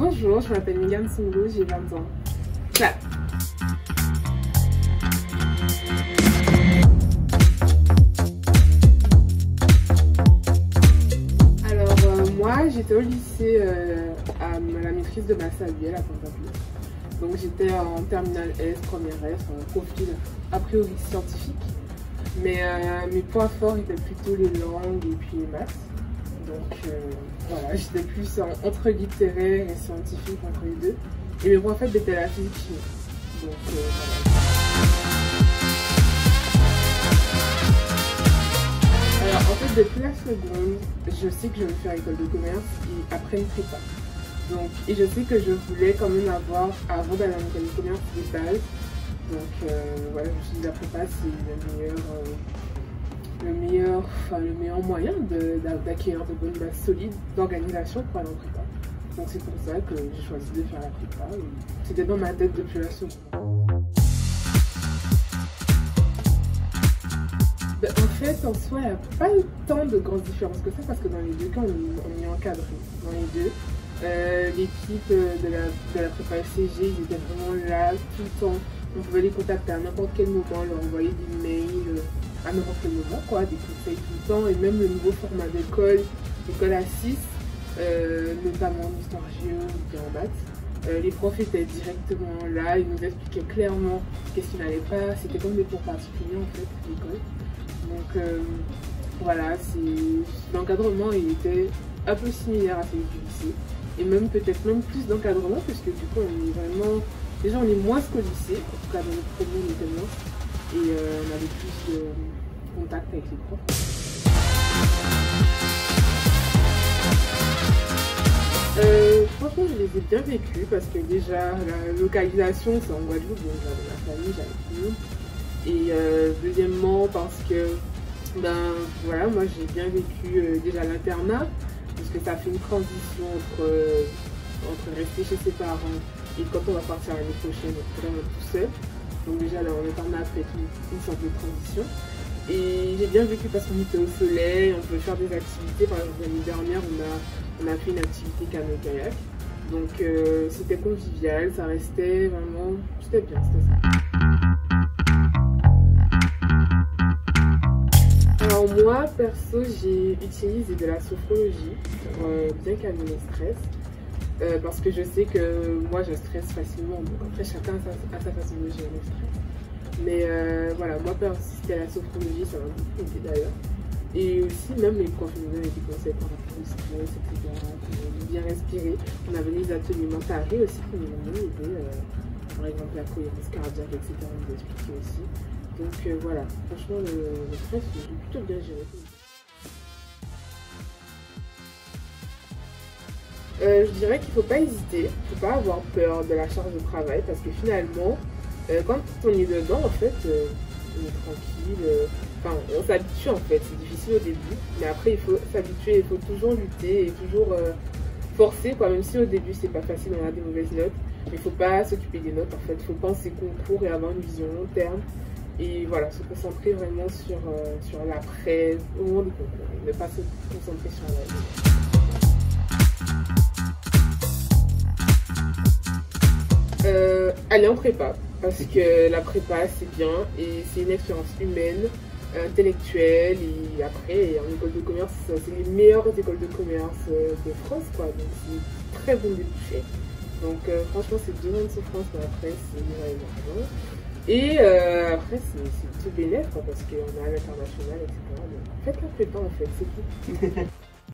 Bonjour, je m'appelle Megan Songlo, j'ai 20 ans. Clap. Alors moi j'étais au lycée à la maîtrise de Massabielle à Pointe-à-Pitre. Donc j'étais en terminale S, première S, profil a priori scientifique. Mais mes points forts étaient plutôt les langues et puis les maths. Donc voilà, j'étais plus entre littéraire et scientifique entre les deux. Et mes points faibles étaient la physique chimie. Donc voilà. Alors en fait depuis la seconde, je sais que je veux faire école de commerce et après une prépa. Donc, et je sais que je voulais quand même avoir, avant d'aller en école de commerce, des bases. Donc voilà, je me suis dit la prépa c'est le meilleur moyen d'acquérir de bonnes bases solides d'organisation pour aller en prépa. Donc c'est pour ça que j'ai choisi de faire la prépa. C'était dans ma tête depuis la seconde. En fait, en soi, il n'y a pas tant de grandes différences que ça parce que dans les deux cas, on est encadré. Dans les deux, l'équipe de la prépa FCG, ils étaient vraiment là tout le temps. On pouvait les contacter à n'importe quel moment, leur envoyer des mails à n'importe quel moment, quoi, des conseils tout le temps. Et même le nouveau format d'école, l'école à 6, notamment en histoire géo ou en maths. Les profs étaient directement là, ils nous expliquaient clairement qu'est-ce qui n'allait pas. C'était comme des cours particuliers en fait, l'école. Donc voilà, l'encadrement il était un peu similaire à celui du lycée. Et même peut-être même plus d'encadrement, puisque du coup on est vraiment... Déjà on est moins qu'au lycée, en tout cas dans notre premier on était moins. Et on avait plus de contact avec les profs. Franchement je les ai bien vécus parce que déjà la localisation c'est en Guadeloupe, donc j'avais ma famille, j'avais tout le monde. Et deuxièmement parce que ben voilà, moi j'ai bien vécu déjà l'internat parce que ça fait une transition entre rester chez ses parents et quand on va partir l'année prochaine vraiment tout seul. Donc déjà là en internat fait une sorte de transition. Et j'ai bien vécu parce qu'on était au soleil, on pouvait faire des activités. Par exemple l'année dernière on a fait une activité canoë-kayak. Donc c'était convivial, ça restait vraiment... C'était bien, c'était ça. Alors moi, perso, j'ai utilisé de la sophrologie pour bien calmer le stress. Parce que je sais que moi, je stresse facilement. Donc après, chacun a sa façon de gérer le stress. Mais voilà, moi, c'était la sophrologie, ça m'a beaucoup aidé d'ailleurs. Et aussi, même les profs nous donnaient des conseils par rapport au stress, etc. Pour bien respirer. On avait les ateliers mentaux aussi qui nous ont aidé. Par exemple, la cohérence cardiaque, etc. On nous expliquait aussi. Donc voilà, franchement, le stress, j'ai plutôt bien géré. Je dirais qu'il ne faut pas hésiter, il ne faut pas avoir peur de la charge de travail parce que finalement, quand on est dedans, en fait, on est tranquille, enfin, on s'habitue en fait, c'est difficile au début, mais après il faut s'habituer, il faut toujours lutter et toujours forcer, quoi, même si au début c'est pas facile, on a des mauvaises notes, mais il ne faut pas s'occuper des notes en fait, il faut penser concours et avoir une vision long terme. Et voilà, se concentrer vraiment sur l'après, au moment du concours, et ne pas se concentrer sur la vie. Aller en prépa, parce que la prépa c'est bien et c'est une expérience humaine, intellectuelle, et après en école de commerce, c'est les meilleures écoles de commerce de France, quoi, donc c'est très bon débouché. Donc franchement c'est 2 ans de souffrance, mais après c'est énormément. Et après, c'est tout bénéfice parce qu'on est à l'international, etc. Donc, faites la prépa en fait, c'est tout.